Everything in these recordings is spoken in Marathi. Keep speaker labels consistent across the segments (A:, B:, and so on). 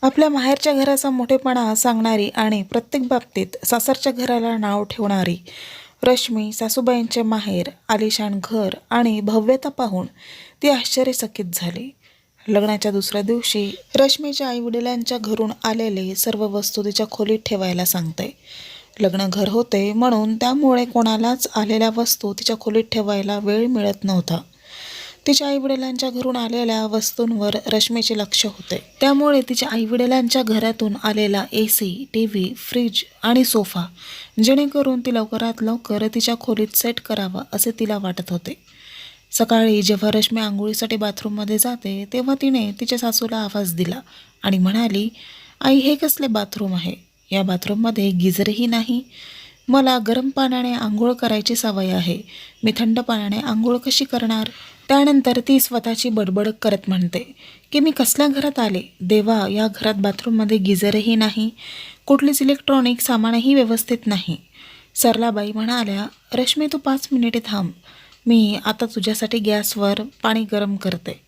A: आपल्या माहेरच्या घराचा मोठेपणा सांगणारी आणि प्रत्येक बाबतीत सासरच्या घराला नाव ठेवणारी रश्मी सासूबाईंचे माहेर, आलिशान घर आणि भव्यता पाहून ती आश्चर्यचकित झाली. लग्नाच्या दुसऱ्या दिवशी रश्मीच्या आईवडिलांच्या घरून आलेले सर्व वस्तू तिच्या खोलीत ठेवायला सांगते. लग्न घर होते म्हणून त्यामुळे कोणालाच आलेल्या वस्तू तिच्या खोलीत ठेवायला वेळ मिळत नव्हता. तिच्या आईवडिलांच्या घरून आलेल्या वस्तूंवर रश्मीचे लक्ष होते. त्यामुळे तिच्या आईवडिलांच्या घरातून आलेला AC, TV, फ्रीज आणि सोफा जेणेकरून ती लवकरात लवकर तिच्या खोलीत सेट करावा असे तिला वाटत होते. सकाळी जेव्हा रश्मी आंघोळीसाठी बाथरूममध्ये जाते तेव्हा तिने तिच्या सासूला आवाज दिला आणि म्हणाली, आई हे कसले बाथरूम आहे? या बाथरूममध्ये गिझरही नाही. मला गरम पाण्याने आंघोळ करायची सवय आहे. मी थंड पाण्याने आंघोळ कशी करणार? त्यानंतर ती स्वतःची बडबड करत म्हणते की मी कसल्या घरात आले देवा, या घरात बाथरूममध्ये गिझरही नाही, कुठलीच इलेक्ट्रॉनिक सामानही व्यवस्थित नाही. सरलाबाई म्हणाल्या, रश्मी तू 5 मिनिटे थांब, मी आता तुझ्यासाठी गॅसवर पाणी गरम करते,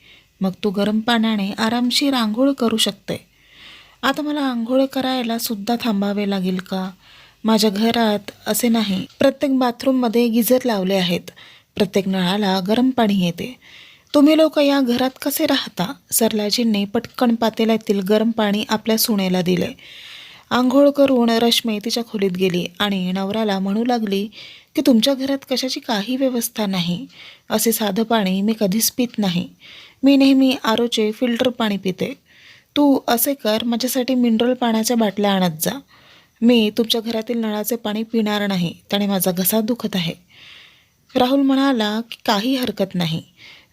A: मग तू गरम पाण्याने आरामशीर आंघोळ करू शकते. आता मला आंघोळ करायला सुद्धा थांबावे लागेल का? माझ्या घरात असे नाही. प्रत्येक बाथरूममध्ये गिझर लावले आहेत. प्रत्येक नळाला गरम पाणी येते. तुम्ही लोक या घरात कसे राहता? सरलाजींनी पटकन पातेल्यातील गरम पाणी आपल्या सुनेला दिले. आंघोळ करून रश्मी तिच्या खोलीत गेली आणि नवऱ्याला म्हणू लागली की तुमच्या घरात कशाची काही व्यवस्था नाही. असे साधं पाणी मी कधीच पित नाही. मी नेहमी आरोचे फिल्टर पाणी पिते. तू असे कर, माझ्यासाठी मिनरल पाण्याच्या बाटल्या आणत जा. मी तुमच्या घरातील नळाचे पाणी पिणार नाही, त्याने माझा घसा दुखत आहे. राहुल म्हणाला की काही हरकत नाही.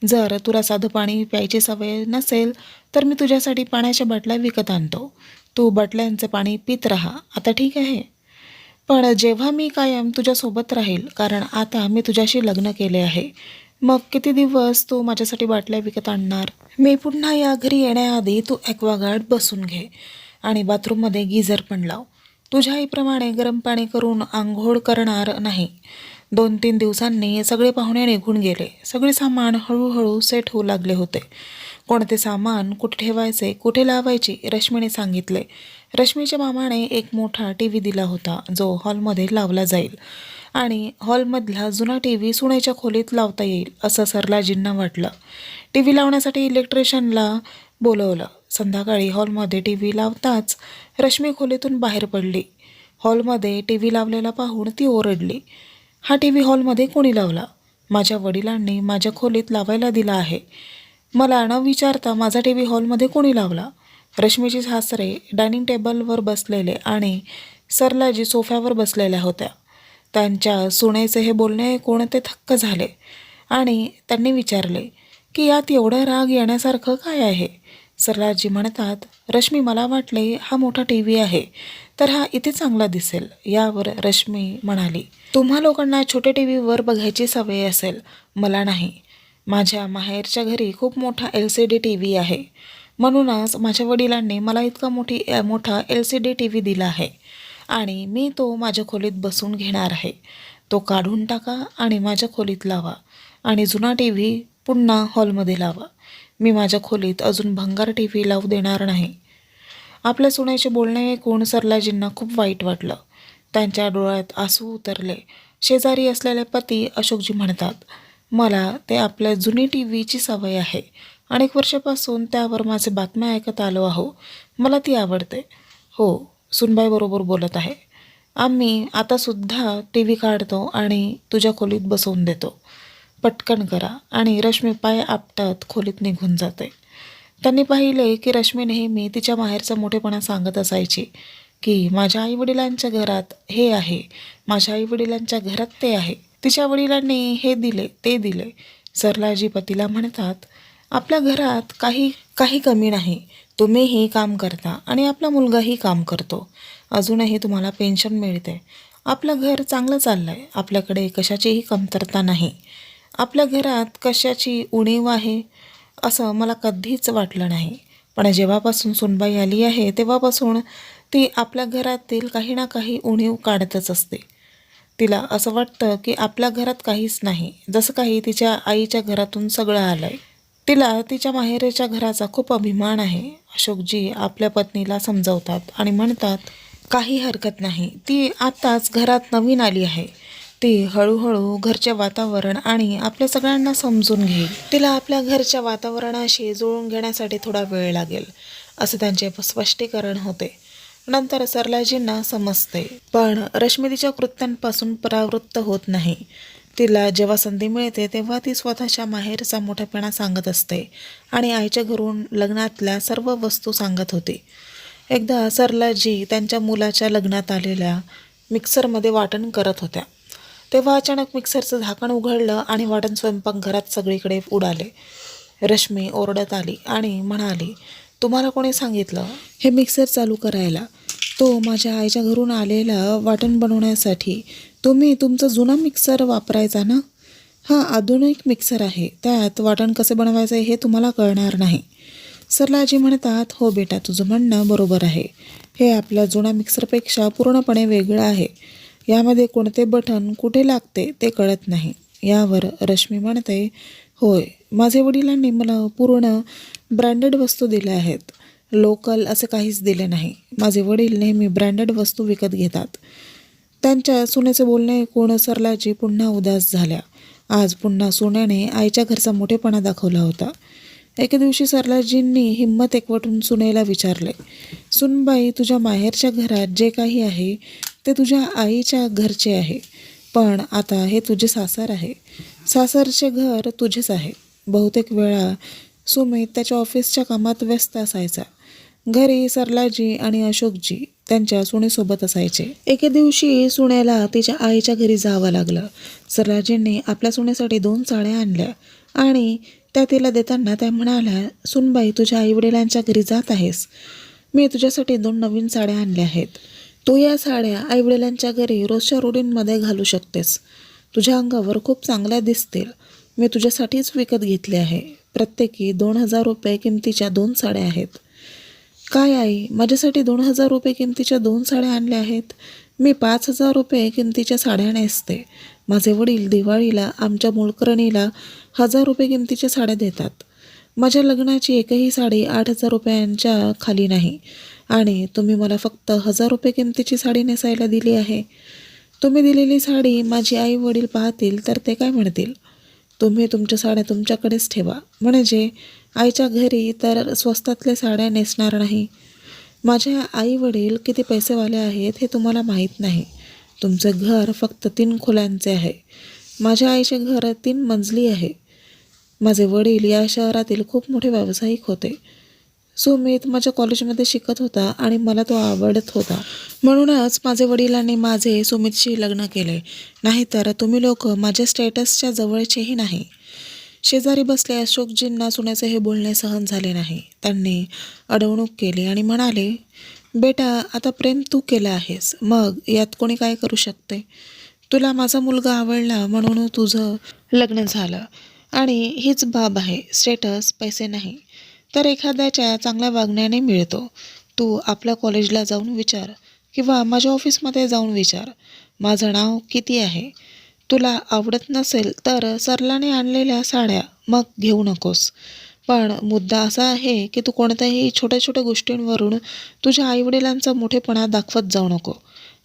A: जर तुला साधं पाणी प्यायची सवय नसेल तर मी तुझ्यासाठी पाण्याच्या बाटल्या विकत आणतो. तू बाटल्यांचे पाणी पित राहा, आता ठीक आहे? पण जेव्हा मी कायम तुझ्यासोबत राहील, कारण आता मी तुझ्याशी लग्न केले आहे, मग किती दिवस तू माझ्यासाठी बाटल्या विकत आणणार? मी पुन्हा या घरी येण्याआधी तू ॲक्वागार्ड बसून घे आणि बाथरूममध्ये गिझर पण लाव. तुझ्या आईप्रमाणे गरम पाणी करून आंघोळ करणार नाही. 2-3 दिवसांनी सगळे पाहुणे निघून गेले. सगळे सामान हळूहळू सेट होऊ लागले होते. कोणते सामान कुठे ठेवायचे, कुठे लावायचे रश्मीने सांगितले. रश्मीच्या मामाने एक मोठा TV दिला होता जो हॉलमध्ये लावला जाईल आणि हॉलमधला जुना TV सुनेच्या खोलीत लावता येईल असं सरलाजींना वाटलं. TV लावण्यासाठी इलेक्ट्रिशियनला बोलवलं. संध्याकाळी हॉलमध्ये TV लावताच रश्मी खोलीतून बाहेर पडली. हॉलमध्ये TV लावलेला पाहून ती ओरडली, हा TV हॉलमध्ये कोणी लावला? माझ्या वडिलांनी माझ्या खोलीत लावायला दिला आहे. मला न विचारता माझा TV हॉलमध्ये कोणी लावला? रश्मीचे सासरे डायनिंग टेबलवर बसलेले आणि सरलाजी सोफ्यावर बसलेल्या होत्या. त्यांच्या सुनेचे हे बोलणे ऐकून ते थक्क झाले आणि त्यांनी विचारले की यात एवढा राग येण्यासारखं काय आहे? सरलाजी म्हणतात, रश्मी मला वाटले हा मोठा TV आहे तर हा इथे चांगला दिसेल. यावर रश्मी म्हणाली, तुम्हा लोकांना छोट्या TVवर बघायची सवय असेल, मला नाही. माझ्या माहेरच्या घरी खूप मोठा LCD TV आहे. म्हणूनच माझ्या वडिलांनी मला इतका मोठा LCD TV दिला आहे आणि मी तो माझ्या खोलीत बसून घेणार आहे. तो काढून टाका आणि माझ्या खोलीत लावा आणि जुना TV पुन्हा हॉलमध्ये लावा. मी माझ्या खोलीत अजून भंगार TV लावू देणार नाही. आपल्या सुनेचे बोलणे ऐकून सरलाजींना खूप वाईट वाटलं. त्यांच्या डोळ्यात आसू उतरले. शेजारी असलेले पती अशोकजी म्हणतात, मला ते आपल्या जुनी TVची सवय आहे. अनेक वर्षापासून त्यावर माझे बातम्या ऐकत आलो आहो. मला ती आवडते. हो, सुनबाई बरोबर बोलत आहे. आम्ही आतासुद्धा TV काढतो आणि तुझ्या खोलीत बसवून देतो. पटकन करा. आणि रश्मी पाय आपटत खोलीत निघून जाते. त्यांनी पाहिले की रश्मी नेहमी तिच्या माहेरचा मोठेपणा सांगत असायची की माझ्या आईवडिलांच्या घरात हे आहे, माझ्या आईवडिलांच्या घरात ते आहे, तिच्या वडिलांनी हे दिले ते दिले. सरलाजी पतीला म्हणतात, आपल्या घरात काही कमी नाही. तुम्हीही काम करता आणि आपला मुलगाही काम करतो. अजूनही तुम्हाला पेन्शन मिळते. आपलं घर चांगलं चाललं आहे. आपल्याकडे कशाचीही कमतरता नाही. आपल्या घरात कशाची उणीव आहे असं मला कधीच वाटलं नाही. पण जेव्हापासून सुनबाई आली आहे तेव्हापासून ती आपल्या घरातील काही ना काही उणीव काढतच असते. तिला असं वाटतं की आपल्या घरात काहीच नाही, जसं काही तिच्या आईच्या घरातून सगळं आलं आहे. तिला तिच्या माहेरच्या घराचा खूप अभिमान आहे. अशोकजी आपल्या पत्नीला समजावतात आणि म्हणतात, काही हरकत नाही, ती आत्ताच घरात नवीन आली आहे. ती हळूहळू घरचे वातावरण आणि आपल्या सगळ्यांना समजून घेईल. तिला आपल्या घरच्या वातावरणाशी जुळवून घेण्यासाठी थोडा वेळ लागेल, असं त्यांचे स्पष्टीकरण होते. नंतर सरलाजींना समजते, पण रश्मी तिच्या कृत्यांपासून परावृत्त होत नाही. तिला जेव्हा संधी मिळते तेव्हा ती स्वतःच्या माहेरचा मोठेपणा सांगत असते आणि आईच्या घरून लग्नातल्या सर्व वस्तू सांगत होती. एकदा सरलाजी त्यांच्या मुलाच्या लग्नात आलेल्या मिक्सरमध्ये वाटण करत होत्या. तेव्हा अचानक मिक्सरचं झाकण उघडलं आणि वाटण स्वयंपाकघरात सगळीकडे उडाले. रश्मी ओरडत आली आणि म्हणाली, तुम्हाला कोणी सांगितलं हे मिक्सर चालू करायला? तो माझ्या आईच्या घरून आलेला वाटण बनवण्यासाठी. तुम्ही तुमचा जुना मिक्सर वापरायचा ना? हा आधुनिक मिक्सर आहे, त्यात वाटण कसे बनवायचे हे तुम्हाला कळणार नाही. सरलाजी म्हणतात, हो बेटा, तुझं म्हणणं बरोबर आहे. हे आपल्या जुन्या मिक्सरपेक्षा पूर्णपणे वेगळं आहे. यामध्ये कोणते बटन कुठे लागते ते कळत नाही. यावर रश्मी म्हणते, होय, माझे वडिलांनी मला पूर्ण ब्रँडेड वस्तू दिल्या आहेत. लोकल असे काहीच दिले नाही. माझे वडील नेहमी ब्रँडेड वस्तू विकत घेतात. त्यांच्या सुनेचे बोलणे ऐकून सरलाजी पुन्हा उदास झाल्या. आज पुन्हा सुनेने आईच्या घरचा मोठेपणा दाखवला होता. एके दिवशी सरलाजींनी हिंमत एकवटून सुनेला विचारले, सुनबाई, तुझ्या माहेरच्या घरात जे काही आहे ते तुझ्या आईच्या घरचे आहे, पण आता हे तुझे सासर आहे. सासरचे घर तुझेच आहे. बहुतेक वेळा सुमित त्याच्या ऑफिसच्या कामात व्यस्त असायचा. घरी सरलाजी आणि अशोकजी त्यांच्या सुनेसोबत असायचे. एके दिवशी सुनेला तिच्या आईच्या घरी जावं लागलं. सरलाजींनी आपल्या सुनेसाठी 2 साड्या आणल्या आणि त्या तिला देताना त्या म्हणाल्या, सुनबाई, तुझ्या आईवडिलांच्या घरी जात आहेस, मी तुझ्यासाठी 2 नवीन साड्या आणल्या आहेत. तू या साड्या आईवडिलांच्या घरी रोजच्या रुटीनमध्ये घालू शकतेस. तुझ्या अंगावर खूप चांगल्या दिसतील. मी तुझ्यासाठीच विकत घेतले आहे. प्रत्येकी 2,000 रुपये किमतीच्या 2 साड्या आहेत. काय आई, माझ्यासाठी 2,000 रुपये किमतीच्या 2 साड्या आणल्या आहेत? मी 5,000 रुपये किमतीच्या साड्या नेसते. माझे वडील दिवाळीला आमच्या मोलकरणीला 1,000 रुपये किमतीच्या साड्या देतात. माझ्या लग्नाची एकही साडी 8,000 रुपयांच्या खाली नाही आणि तुम्ही मला फक्त 1,000 रुपये किमतीची साडी नेसायला दिली आहे. तुम्ही दिलेली साडी माझी आई वडील पाहतील तर ते काय म्हणतील? तुम्ही तुमच्या साड्या तुमच्याकडेच ठेवा, म्हणजे आईच्या घरी तर स्वस्तातल्या साड्या नेसणार नाही. माझे आई वडील किती पैसेवाले आहेत हे तुम्हाला माहीत नाही. तुमचे घर फक्त 3 खोल्यांचे आहे. माझ्या आईचे घर 3 मजली आहे. माझे वडील या शहरातील खूप मोठे व्यावसायिक होते. सुमित माझ्या कॉलेजमध्ये शिकत होता आणि मला तो आवडत होता. म्हणूनच माझे वडिलांनी माझे सुमितशी लग्न केले. नाहीतर तुम्ही लोक माझ्या स्टेटसच्या जवळचेही नाही. शेजारी बसले अशोकजींना सुनेचे हे बोलणे सहन झाले नाही. त्यांनी अडवणूक केली आणि म्हणाले, बेटा, आता प्रेम तू केलं आहेस, मग यात कोणी काय करू शकते? तुला माझा मुलगा आवडला म्हणून तुझं लग्न झालं आणि हीच बाब आहे. स्टेटस, पैसे नाही तर एखाद्याच्या चांगल्या वागण्याने मिळतो. तू आपल्या कॉलेजला जाऊन विचार किंवा माझ्या ऑफिसमध्ये जाऊन विचार, माझं नाव किती आहे. तुला आवडत नसेल तर सरलाने आणलेल्या साड्या मग घेऊ नकोस. पण मुद्दा असा आहे की तू कोणत्याही छोट्या छोट्या गोष्टींवरून तुझ्या आईवडिलांचा मोठेपणा दाखवत जाऊ नको.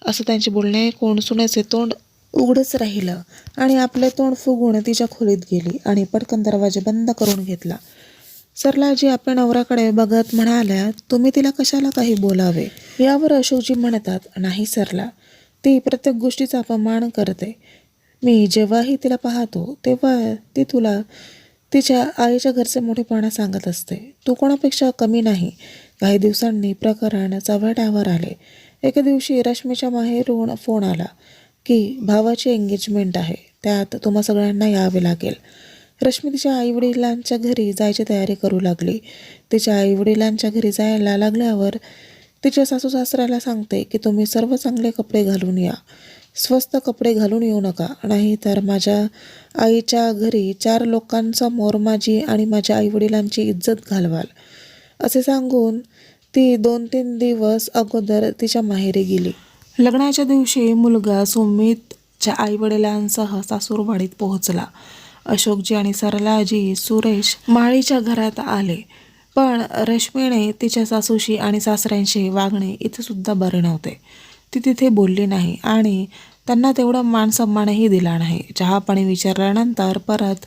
A: असं त्यांचे बोलणे कोण सुनेचे तोंड उघडच राहिलं आणि आपले तोंड फुगून तिच्या खोलीत गेली आणि पटकन दरवाजा बंद करून घेतला. सरलाजी आपल्या नवऱ्याकडे बघत म्हणाल्या, तुम्ही तिला कशाला काही बोलावे? यावर अशोकजी म्हणतात, नाही सरला, ती प्रत्येक गोष्टीचा अपमान करते. मी जेव्हाही तिला पाहतो तेव्हा ती तुला तिच्या आईच्या घरचे मोठेपणा सांगत असते. तू कोणापेक्षा कमी नाही. काही दिवसांनी प्रकरण चव्हाट्यावर आले. एके दिवशी रश्मीच्या माहेरून फोन आला की भावाची एंगेजमेंट आहे, त्यात तुम्हा सगळ्यांना यावे लागेल. रश्मी तिच्या आईवडिलांच्या घरी जायची तयारी करू लागली. तिच्या आईवडिलांच्या घरी जायला लागल्यावर तिच्या सासू सासऱ्याला सांगते की तुम्ही सर्व चांगले कपडे घालून या, स्वस्त कपडे घालून येऊ नका, नाही तर माझ्या आईच्या घरी 4 लोकांसमोर माझी आणि माझ्या आईवडिलांची इज्जत घालवाल. असे सांगून ती 2-3 दिवस अगोदर तिच्या माहेरी गेली. लग्नाच्या दिवशी मुलगा सुमितच्या आईवडिलांसह सासूरवाडीत पोहोचला. अशोकजी आणि सरलाजी सुरेश माळीच्या घरात आले, पण रश्मीने तिच्या सासूशी आणि सासऱ्यांशी वागणे इथे सुद्धा बरे नव्हते. ती तिथे बोलली नाही आणि त्यांना तेवढा मानसन्मानही दिला नाही. चहापाणी विचारल्यानंतर परत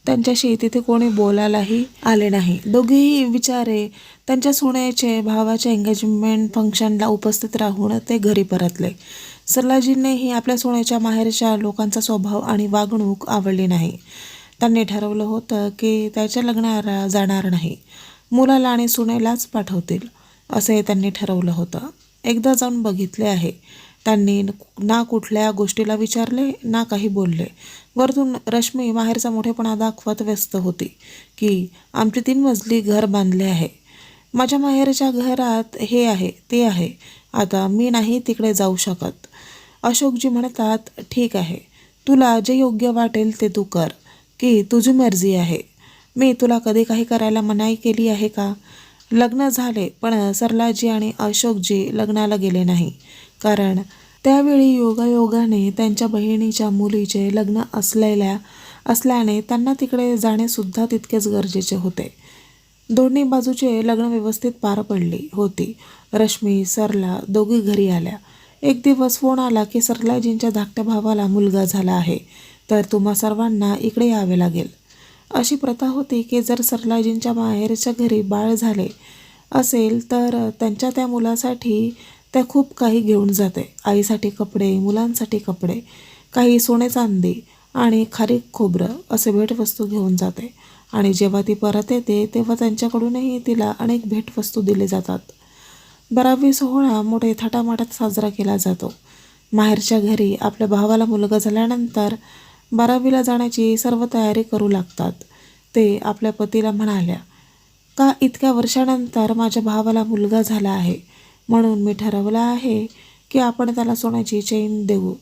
A: त्यांच्याशी तिथे कोणी बोलायलाही आले नाही. दोघेही बिचारे त्यांच्या सुनेचे भावाच्या एंगेजमेंट फंक्शनला उपस्थित राहून ते घरी परतले. सरलाजींनाही आपल्या सुनेच्या माहेरच्या लोकांचा स्वभाव आणि वागणूक आवडली नाही. त्यांनी ठरवलं होतं की त्याच्या लग्नाला जाणार नाही, मुलाला आणि सुनेलाच पाठवतील असे त्यांनी ठरवलं होतं. एकदा जाऊन बघितले आहे. त्यांनी ना कुठल्या गोष्टीला विचारले ना काही बोलले. वरतून रश्मी माहेरचा मोठेपणा दाखवत व्यस्त होती की आमचे 3 मजली घर बांधले आहे, माझ्या माहेरच्या घरात हे आहे ते आहे, आता मी नाही तिकडे जाऊ शकत. अशोकजी म्हणतात, ठीक आहे, तुला जे योग्य वाटेल ते तू कर, की तुझी मर्जी आहे. मी तुला कधी काही करायला मनाई केली आहे का? लग्न झाले पण सरलाजी आणि अशोकजी लग्नाला गेले नाही, कारण त्यावेळी योगायोगाने त्यांच्या बहिणीच्या मुलीचे लग्न असल्याने त्यांना तिकडे जाणेसुद्धा तितकेच गरजेचे होते. दोन्ही बाजूचे लग्न व्यवस्थित पार पडली होती. रश्मी सरला दोघी घरी आल्या. एक दिवस फोन आला की सरलाजींच्या धाकट्या भावाला मुलगा झाला आहे, तर तुम्हा सर्वांना इकडे यावे लागेल. अशी प्रथा होती की जर सरलाजींच्या माहेरच्या घरी बाळ झाले असेल तर त्यांच्या त्या मुलासाठी त्या खूप काही घेऊन जाते. आईसाठी कपडे, मुलांसाठी कपडे, काही सोने चांदी आणि खारीक खोबरं असे भेटवस्तू घेऊन जाते. आणि जेव्हा ती परत येते तेव्हा त्यांच्याकडूनही तिला अनेक भेटवस्तू दिले जातात. 12वी सोहळा मोठे थाटामाटात साजरा केला जातो. माहेरच्या घरी आपल्या भावाला मुलगा झाल्यानंतर 12वीला जाण्याची सर्व तयारी करू लागतात. ते आपल्या पतीला म्हणाल्या, का इतक्या वर्षानंतर माझ्या भावाला मुलगा झाला आहे, म्हणून मी ठरवलं आहे की आपण त्याला सोन्याची चेन देऊ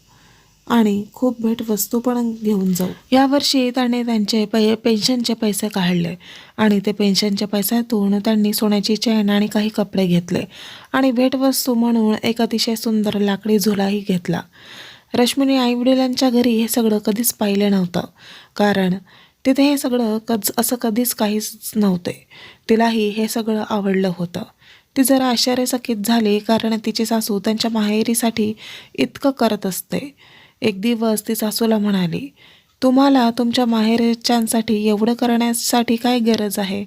A: आणि खूप भेटवस्तू पण घेऊन जाऊ. यावर्षी त्याने त्यांचे पेन्शनचे पैसे काढले आणि ते पेन्शनच्या पैशातून त्यांनी सोन्याची चेन आणि काही कपडे घेतले आणि भेटवस्तू म्हणून एक अतिशय सुंदर लाकडी झुलाही घेतला. रश्मीने आईवडिलांच्या घरी हे सगळं कधीच पाहिलं नव्हतं, कारण तिथे हे सगळं असं कधीच काहीच नव्हते. तिलाही हे सगळं आवडलं होतं. ती जरा आश्चर्यचकित झाली, कारण तिची सासू त्यांच्या माहेरीसाठी इतकं करत असते. एक दिवस ती सासूला म्हणाली, तुम्हाला तुमच्या माहेरच्यांसाठी एवढं करण्यासाठी काय गरज आहे?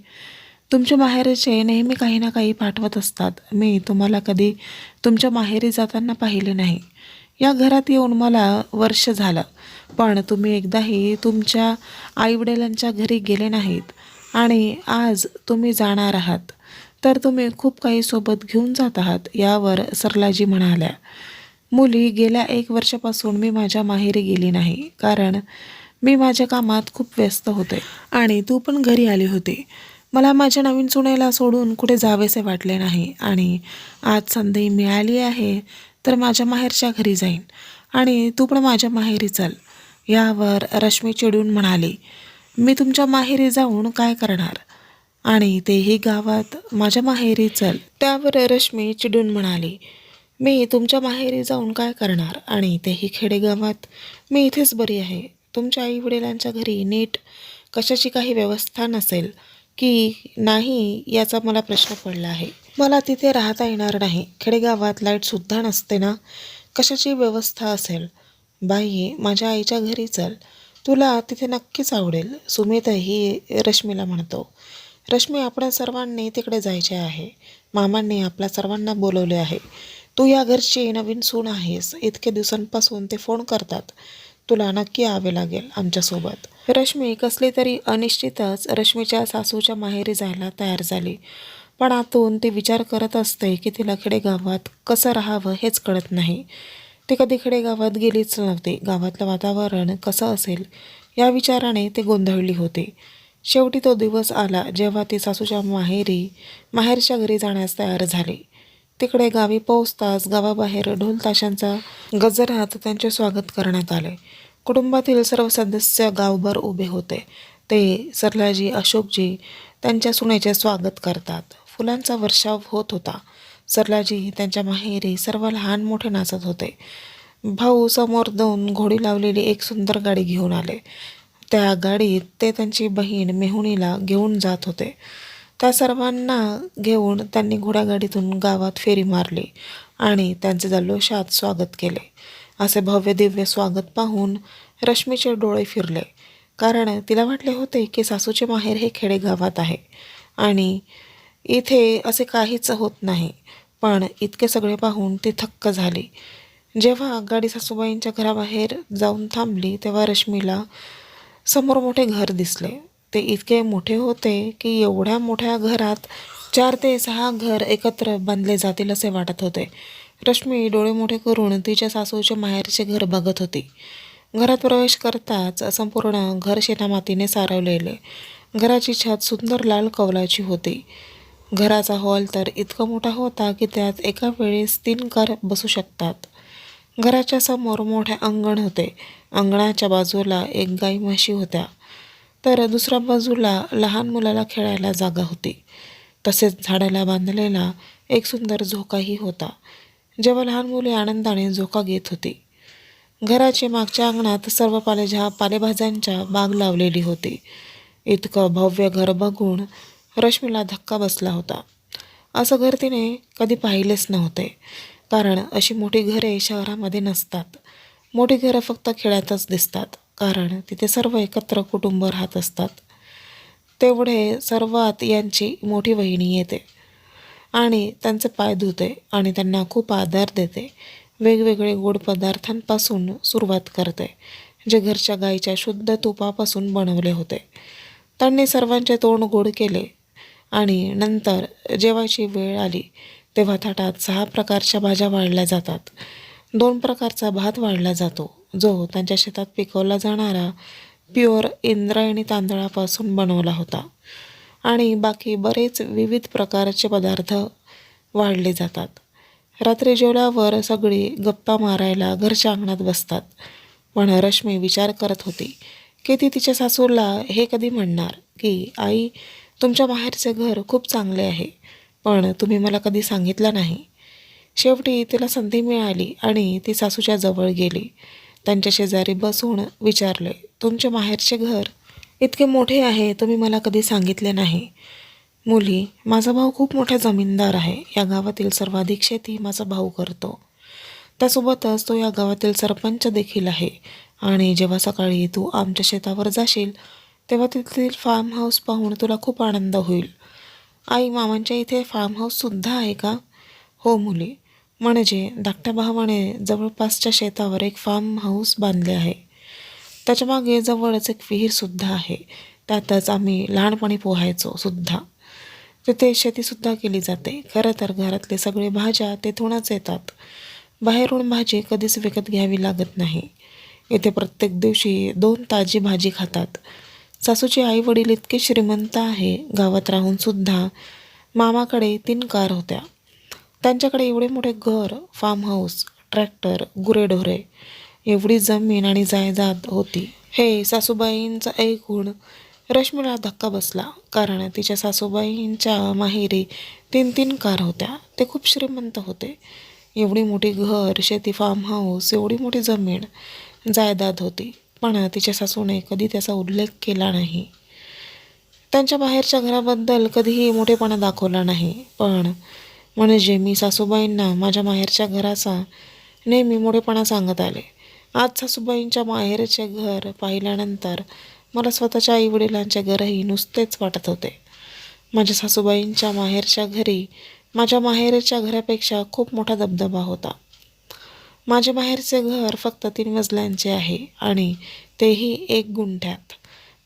A: तुमच्या माहेरचे नेहमी काही ना काही पाठवत असतात. मी तुम्हाला कधी तुमच्या माहेरी जाताना पाहिले नाही. या घरात येऊन मला वर्ष झालं, पण तुम्ही एकदाही तुमच्या आईवडिलांच्या घरी गेले नाहीत आणि आज तुम्ही जाणार आहात, तर तुम्ही खूप काही सोबत घेऊन जात आहात. यावर सरलाजी म्हणाल्या, मुली, गेल्या 1 वर्षापासून मी माझ्या माहेरी गेली नाही, कारण मी माझ्या कामात खूप व्यस्त होते आणि तू पण घरी आली होती. मला माझ्या नवीन सुनेला सोडून कुठे जावेसे वाटले नाही आणि आज संधी मिळाली आहे तर माझ्या माहेरच्या घरी जाईन आणि तू पण माझ्या माहेरी चल. यावर रश्मी चिडून म्हणाली, मी तुमच्या माहेरी जाऊन काय करणार आणि तेही गावात? माझ्या माहेरी चल. त्यावर रश्मी चिडून म्हणाली, मी तुमच्या माहेरी जाऊन काय करणार आणि तेही खेडेगावात? मी इथेच बरी आहे. तुमच्या आईवडिलांच्या घरी नीट कशाची काही व्यवस्था नसेल की नाही याचा मला प्रश्न पडला आहे. मला तिथे राहता येणार नाही. खेडेगावात लाईटसुद्धा नसते ना, कशाची व्यवस्था असेल? बाई, माझ्या आईच्या घरी चल, तुला तिथे नक्कीच आवडेल. सुमितही रश्मीला म्हणतो, रश्मी, आपण सर्वांनी तिकडे जायचे आहे. मामांनी आपल्या सर्वांना बोलवले आहे. तू या घरची नवीन सून आहेस. इतके दिवसांपासून ते फोन करतात. तुला नक्की यावे लागेल आमच्यासोबत. रश्मी कसली तरी अनिश्चितच रश्मीच्या सासूच्या माहेरी जायला तयार झाली. पण आतून ती विचार करत असते की तिला खेडेगावात कसं राहावं हेच कळत नाही. ती कधी खेडेगावात गेलीच नव्हती. गावातलं वातावरण कसं असेल या विचाराने ती गोंधळली होती. शेवटी तो दिवस आला जेव्हा ती सासूच्या माहेरच्या घरी जाण्यास तयार झाली. तिकडे गावी पोहोचताच गावाबाहेर ढोल ताशांचा गजरात त्यांचे स्वागत करण्यात आले. कुटुंबातील सर्व सदस्य गावभर उभे होते. ते सरलाजी, अशोकजी त्यांच्या सुनेचे स्वागत करतात. फुलांचा वर्षाव होत होता. सरलाजी त्यांच्या माहेरी सर्व लहान मोठे नाचत होते. भाऊ समोर 2 घोडी लावलेली एक सुंदर गाडी घेऊन आले. त्या गाडीत ते त्यांची बहीण मेहुणीला घेऊन जात होते. त्या सर्वांना घेऊन त्यांनी घोडागाडीतून गावात फेरी मारली आणि त्यांचे जल्लोषात स्वागत केले. असे भव्य दिव्य स्वागत पाहून रश्मीचे डोळे फिरले, कारण तिला वाटले होते की सासूचे माहेर हे खेडेगावात आहे आणि इथे असे काहीच होत नाही. पण इतके सगळे पाहून ती थक्क झाली. जेव्हा गाडी सासूबाईंच्या घराबाहेर जाऊन थांबली तेव्हा रश्मीला समोर मोठे घर दिसले. ते इतके मोठे होते की एवढ्या मोठ्या घरात 4 ते 6 घर एकत्र बांधले जातील असे वाटत होते. रश्मी डोळे मोठे करून तिच्या सासूचे माहेरचे घर बघत होती. घरात प्रवेश करताच संपूर्ण घर शेणामातीने सारवलेले. घराची छत सुंदर लाल कौलाची होती. घराचा हॉल तर इतका मोठा होता की त्यात एका वेळेस 3 कार बसू शकतात. घराच्या समोर मोठे अंगण होते. अंगणाच्या बाजूला एक गाई म्हशी होत्या, तर दुसऱ्या बाजूला लहान मुलाला खेळायला जागा होती. तसेच झाडाला बांधलेला एक सुंदर झोकाही होता, जेव्हा लहान मुले आनंदाने झोका घेत होती. घराच्या मागच्या अंगणात सर्व पालेभाज्यांच्या बाग लावलेली होती. इतकं भव्य घर बघून रश्मीला धक्का बसला होता. असं घर तिने कधी पाहिलेच नव्हते, कारण अशी मोठी घरे शहरामध्ये नसतात. मोठी घरं फक्त खेड्यातच दिसतात, कारण तिथे सर्व एकत्र कुटुंब राहत असतात. तेवढे सर्वात यांची मोठी वहिनी येते आणि त्यांचे पाय धुते आणि त्यांना खूप आदर देते. वेगवेगळे गोड पदार्थांपासून सुरुवात करते, जे घरच्या गाईच्या शुद्ध तुपापासून बनवले होते. त्यांनी सर्वांचे तोंड गोड केले आणि नंतर जेवायची वेळ आली तेव्हा ताटात 6 प्रकारच्या भाज्या वाढल्या जातात. 2 प्रकारचा भात वाढला जातो, जो त्यांच्या शेतात पिकवला जाणारा प्युअर इंद्रायणी तांदळापासून बनवला होता, आणि बाकी बरेच विविध प्रकारचे पदार्थ वाढले जातात. रात्री जेवल्यावर सगळी गप्पा मारायला घरच्या अंगणात बसतात. पण रश्मी विचार करत होती की ती तिच्या सासूला हे कधी म्हणणार की आई, तुमच्या माहेरचे घर खूप चांगले आहे, पण तुम्ही मला कधी सांगितलं नाही. शेवटी तिला संधी मिळाली आणि ती सासूच्या जवळ गेली. त्यांच्या शेजारी बसून विचारले, तुमचे माहेरचे घर इतके मोठे आहे, तुम्ही मला कधी सांगितले नाही. मुली, माझा भाऊ खूप मोठा जमीनदार आहे. या गावातील सर्वाधिक शेती माझा भाऊ करतो. त्यासोबतच तो या गावातील सरपंच देखील आहे. आणि जेव्हा सकाळी तू आमच्या शेतावर जाशील तेव्हा तेथील फार्म हाऊस पाहून तुला खूप आनंद होईल. आई, मामांच्या इथे फार्म हाऊससुद्धा आहे का? हो मुली, म्हणजे धाकट्या भावाने जवळपासच्या शेतावर एक फार्म हाऊस बांधले आहे. त्याच्या मागे जवळच एक विहीरसुद्धा आहे. त्यातच आम्ही लहानपणी पोहायचो सुद्धा. तिथे शेतीसुद्धा केली जाते. खरं तर घरातले सगळे भाज्या तेथूनच येतात. बाहेरून भाजी कधीच विकत घ्यावी लागत नाही. इथे प्रत्येक दिवशी 2 ताजी भाजी खातात. सासूचे आई वडील इतके श्रीमंत आहे, गावात राहून सुद्धा मामाकडे 3 कार होत्या. त्यांच्याकडे एवढे मोठे घर, फार्म हाऊस, ट्रॅक्टर, गुरेढोरे, एवढी जमीन आणि जायदाद होती. हे सासूबाईंचं ऐकून रश्मीला धक्का बसला, कारण तिच्या सासूबाईंच्या माहेरी 3 कार होत्या. ते खूप श्रीमंत होते. एवढी मोठी घर, शेती, फार्म हाऊस, एवढी मोठी जमीन, जायदाद होती, पण तिच्या सासूने कधी त्याचा उल्लेख केला नाही. त्यांच्या बाहेरच्या घराबद्दल कधीही मोठेपणा दाखवला नाही. पण म्हणजे मी सासूबाईंना माझ्या माहेरच्या घराचा नेहमी मोठेपणा सांगत आले. आज सासूबाईंच्या माहेरचे घर पाहिल्यानंतर मला स्वतःच्या आईवडिलांचे घरही नुसतेच वाटत होते. माझ्या सासूबाईंच्या माहेरच्या घरी माझ्या माहेरच्या घरापेक्षा खूप मोठा दबदबा होता. माझे माहेरचे घर फक्त 3 मजल्यांचे आहे आणि तेही 1 गुंठ्यात.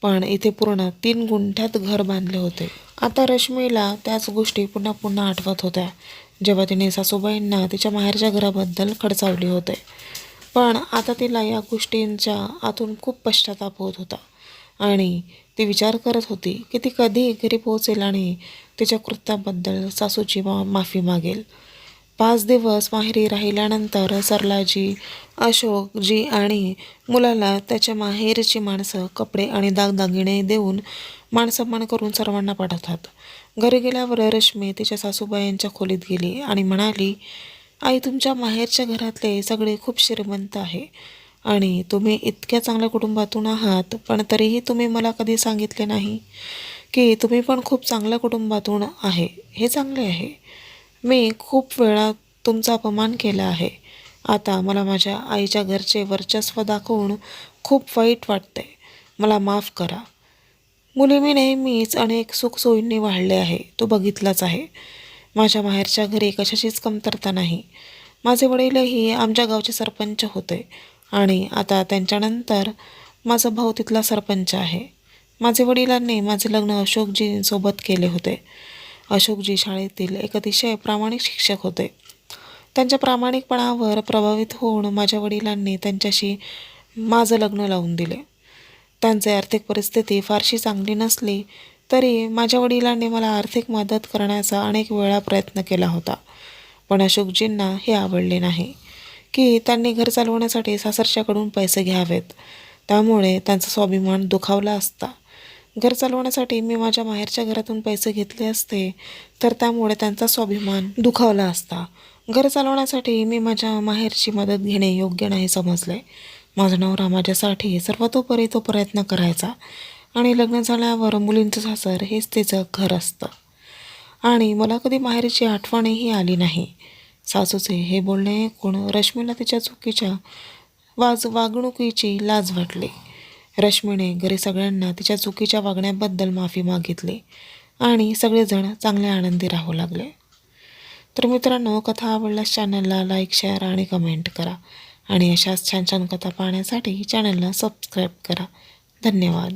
A: पण इथे पूर्ण 3 गुंठ्यात घर बांधले होते. आता रश्मीला त्याच गोष्टी पुन्हा पुन्हा आठवत होत्या, जेव्हा तिने सासूबाईंना तिच्या माहेरच्या घराबद्दल खडसावले होते. पण आता तिला या गोष्टींच्या आतून खूप पश्चाताप होत होता आणि ती विचार करत होती की ती कधी घरी पोहोचेल आणि तिच्या कृत्याबद्दल सासूची माफी मागेल. 5 दिवस माहेरी राहिल्यानंतर सरलाजी, अशोकजी आणि मुलाला त्याच्या माहेरची माणसं कपडे आणि दागदागिने देऊन मानसन्मान करून सर्वांना पाठवतात. घरी गेल्यावर रश्मी तिच्या सासूबाईंच्या खोलीत गेली आणि म्हणाली, आई, तुमच्या माहेरच्या घरातले सगळे खूप श्रीमंत आहे आणि तुम्ही इतक्या चांगल्या कुटुंबातून आहात, पण तरीही तुम्ही मला कधी सांगितले नाही की तुम्ही पण खूप चांगल्या कुटुंबातून आहे, हे चांगले आहे. मी खूप वेळा तुमचा अपमान केला आहे. आता मला माझ्या आईच्या घरचे वर्चस्व दाखवून खूप वाईट वाटते. मला माफ करा. मुली मी नेहमीच अनेक सुखसोयींनी वाढले आहे, तो बघितलाच आहे. माझ्या माहेरच्या घरी कशाचीच कमतरता नाही. माझे वडीलही आमच्या गावचे सरपंच होते आणि आता त्यांच्यानंतर माझा भाऊ तिथला सरपंच आहे. माझे वडिलांनी माझे लग्न अशोकजींसोबत केले होते. अशोकजी शाळेतील एक अतिशय प्रामाणिक शिक्षक होते. त्यांच्या प्रामाणिकपणावर प्रभावित होऊन माझ्या वडिलांनी त्यांच्याशी माझं लग्न लावून दिले. त्यांची आर्थिक परिस्थिती फारशी चांगली नसली तरी माझ्या वडिलांनी मला आर्थिक मदत करण्याचा अनेक वेळा प्रयत्न केला होता. पण अशोकजींना हे आवडले नाही की त्यांनी घर चालवण्यासाठी सासरच्याकडून पैसे घ्यावेत. त्यामुळे त्यांचा स्वाभिमान दुखावला असता. घर चालवण्यासाठी मी माझ्या माहेरच्या घरातून पैसे घेतले असते तर त्यामुळे त्यांचा स्वाभिमान दुखावला असता. घर चालवण्यासाठी मी माझ्या माहेरची मदत घेणे योग्य नाही समजले. माझा नवरा माझ्यासाठी सर्वतोपरी तो प्रयत्न करायचा आणि लग्न झाल्यावर मुलींचं सासर हेच तिचं घर असतं आणि मला कधी माहेरची आठवणही आली नाही. सासूचे हे बोलणे ऐकून रश्मीला तिच्या चुकीच्या वागणुकीची लाज वाटली. रश्मीने घरी सगळ्यांना तिच्या चुकीच्या वागण्याबद्दल माफी मागितली आणि सगळेजण चांगले आनंदी राहू लागले. तर मित्रांनो, कथा आवडल्यास चॅनलला लाईक, शेअर आणि कमेंट करा आणि अशाच छान छान कथा पाहण्यासाठी चॅनलला सबस्क्राईब करा. धन्यवाद.